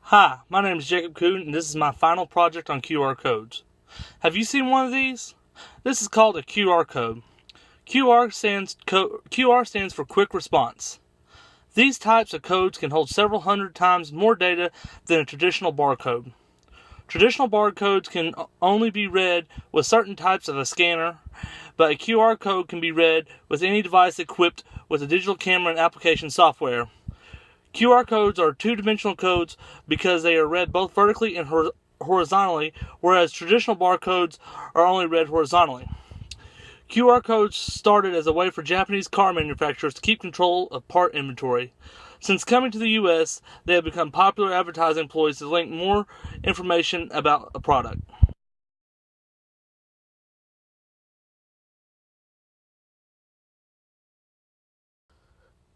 Hi, my name is Jacob Kuhn, and this is my final project on QR codes. Have you seen one of these? This is called a QR code. QR stands for Quick Response. These types of codes can hold several hundred times more data than a traditional barcode. Traditional barcodes can only be read with certain types of a scanner, but a QR code can be read with any device equipped with a digital camera and application software. QR codes are two-dimensional codes because they are read both vertically and horizontally, whereas traditional barcodes are only read horizontally. QR codes started as a way for Japanese car manufacturers to keep control of part inventory. Since coming to the US, they have become popular advertising ploys to link more information about a product.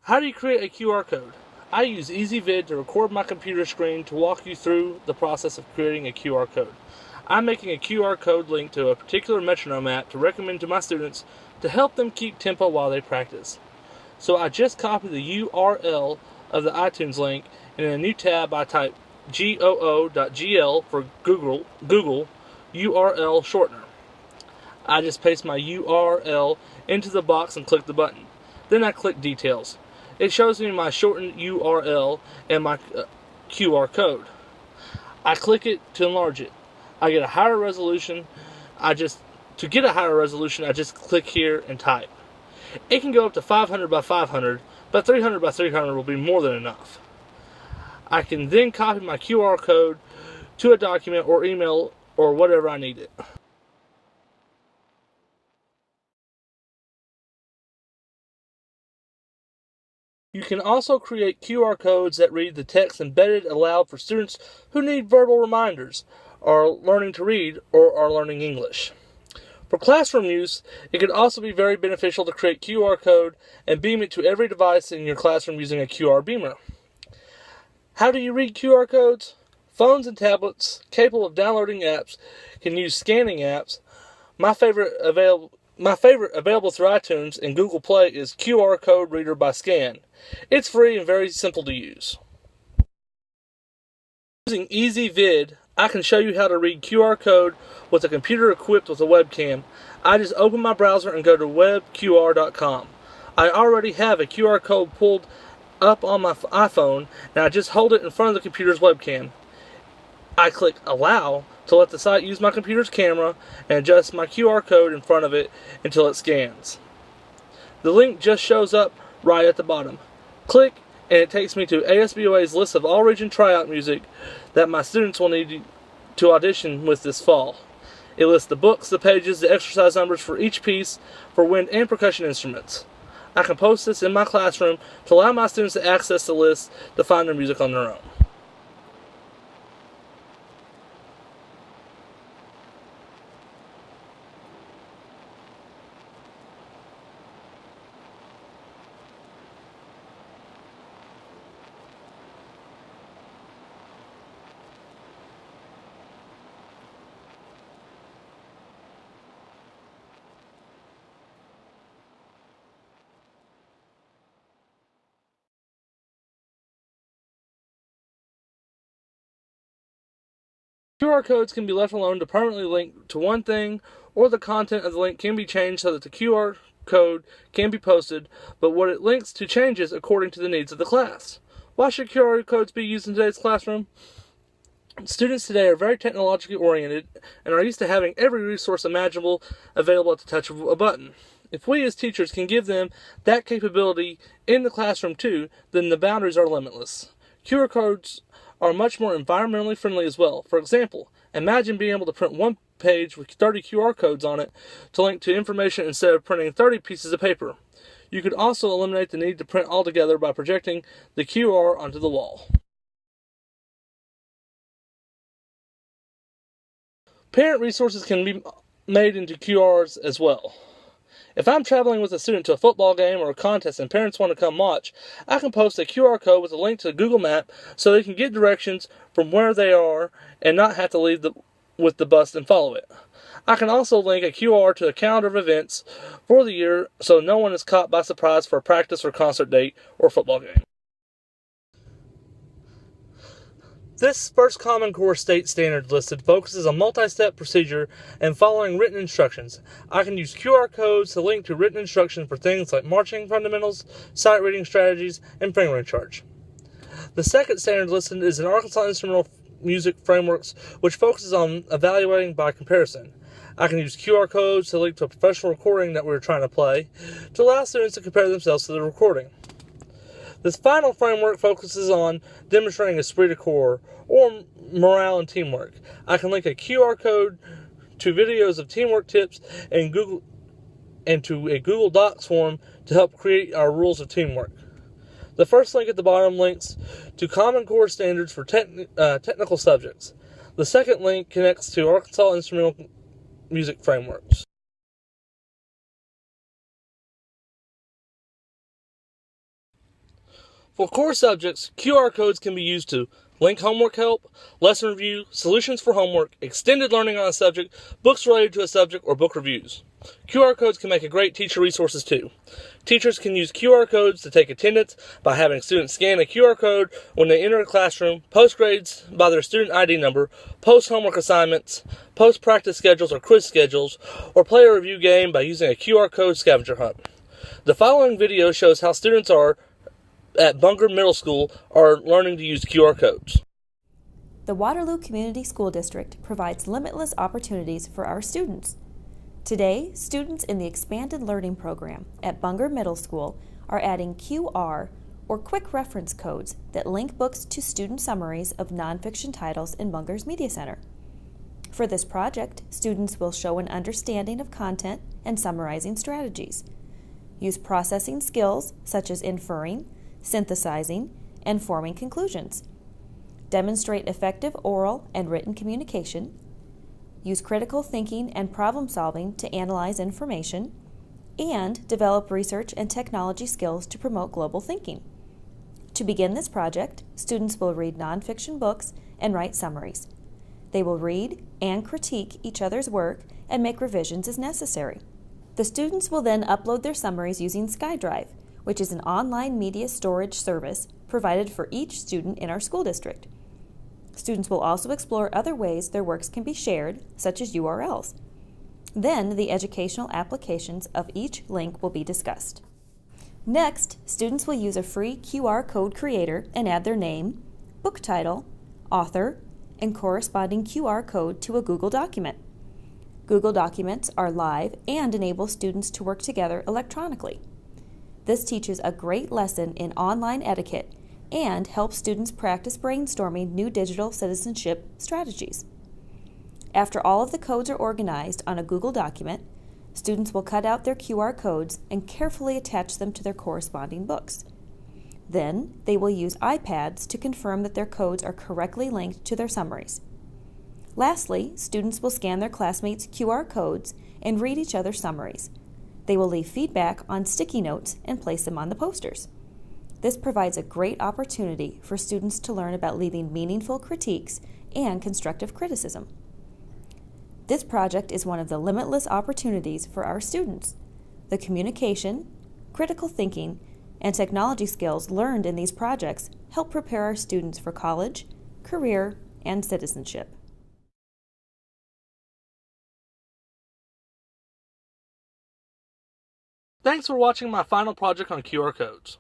How do you create a QR code? I use EasyVid to record my computer screen to walk you through the process of creating a QR code. I'm making a QR code link to a particular metronome app to recommend to my students to help them keep tempo while they practice. So I just copied the URL of the iTunes link, and in a new tab I type goo.gl for Google URL shortener. I just paste my URL into the box and click the button. Then I click Details. It shows me my shortened URL and my QR code. I click it to enlarge it. I get a higher resolution. To get a higher resolution, I just click here and type. It can go up to 500 by 500, but 300 by 300 will be more than enough. I can then copy my QR code to a document or email or whatever I need it. You can also create QR codes that read the text embedded aloud for students who need verbal reminders, are learning to read, or are learning English. For classroom use, it could also be very beneficial to create QR code and beam it to every device in your classroom using a QR beamer. How do you read QR codes? Phones and tablets capable of downloading apps can use scanning apps. My favorite available through iTunes and Google Play is QR Code Reader by Scan. It's free and very simple to use. Using EasyVid, I can show you how to read QR code with a computer equipped with a webcam. I just open my browser and go to webqr.com. I already have a QR code pulled up on my iPhone, and I just hold it in front of the computer's webcam. I click Allow to let the site use my computer's camera and adjust my QR code in front of it until it scans. The link just shows up right at the bottom. Click, and it takes me to ASBOA's list of all region tryout music that my students will need to audition with this fall. It lists the books, the pages, the exercise numbers for each piece for wind and percussion instruments. I can post this in my classroom to allow my students to access the list to find their music on their own. QR codes can be left alone to permanently link to one thing, or the content of the link can be changed so that the QR code can be posted, but what it links to changes according to the needs of the class. Why should QR codes be used in today's classroom? Students today are very technologically oriented and are used to having every resource imaginable available at the touch of a button. If we as teachers can give them that capability in the classroom too, then the boundaries are limitless. QR codes are much more environmentally friendly as well. For example, imagine being able to print one page with 30 QR codes on it to link to information instead of printing 30 pieces of paper. You could also eliminate the need to print altogether by projecting the QR onto the wall. Parent resources can be made into QRs as well. If I'm traveling with a student to a football game or a contest and parents want to come watch, I can post a QR code with a link to a Google Map so they can get directions from where they are and not have to leave with the bus and follow it. I can also link a QR to a calendar of events for the year so no one is caught by surprise for a practice or concert date or football game. This first Common Core state standard listed focuses on multi-step procedure and following written instructions. I can use QR codes to link to written instructions for things like marching fundamentals, sight reading strategies, and finger charge. The second standard listed is an Arkansas Instrumental Music Frameworks, which focuses on evaluating by comparison. I can use QR codes to link to a professional recording that we're trying to play to allow students to compare themselves to the recording. This final framework focuses on demonstrating esprit de corps, or morale and teamwork. I can link a QR code to videos of teamwork tips and to a Google Docs form to help create our rules of teamwork. The first link at the bottom links to Common Core standards for technical subjects. The second link connects to Arkansas Instrumental Music Frameworks. For core subjects, QR codes can be used to link homework help, lesson review, solutions for homework, extended learning on a subject, books related to a subject, or book reviews. QR codes can make a great teacher resources too. Teachers can use QR codes to take attendance by having students scan a QR code when they enter a classroom, post grades by their student ID number, post homework assignments, post practice schedules or quiz schedules, or play a review game by using a QR code scavenger hunt. The following video shows how students at Bunger Middle School are learning to use QR codes. The Waterloo Community School District provides limitless opportunities for our students. Today, students in the Expanded Learning Program at Bunger Middle School are adding QR, or quick reference codes, that link books to student summaries of nonfiction titles in Bunger's Media Center. For this project, students will show an understanding of content and summarizing strategies, use processing skills such as inferring, synthesizing, and forming conclusions, demonstrate effective oral and written communication, use critical thinking and problem solving to analyze information, and develop research and technology skills to promote global thinking. To begin this project, students will read nonfiction books and write summaries. They will read and critique each other's work and make revisions as necessary. The students will then upload their summaries using SkyDrive, which is an online media storage service provided for each student in our school district. Students will also explore other ways their works can be shared, such as URLs. Then, the educational applications of each link will be discussed. Next, students will use a free QR code creator and add their name, book title, author, and corresponding QR code to a Google document. Google Documents are live and enable students to work together electronically. This teaches a great lesson in online etiquette and helps students practice brainstorming new digital citizenship strategies. After all of the codes are organized on a Google document, students will cut out their QR codes and carefully attach them to their corresponding books. Then, they will use iPads to confirm that their codes are correctly linked to their summaries. Lastly, students will scan their classmates' QR codes and read each other's summaries. They will leave feedback on sticky notes and place them on the posters. This provides a great opportunity for students to learn about leaving meaningful critiques and constructive criticism. This project is one of the limitless opportunities for our students. The communication, critical thinking, and technology skills learned in these projects help prepare our students for college, career, and citizenship. Thanks for watching my final project on QR codes.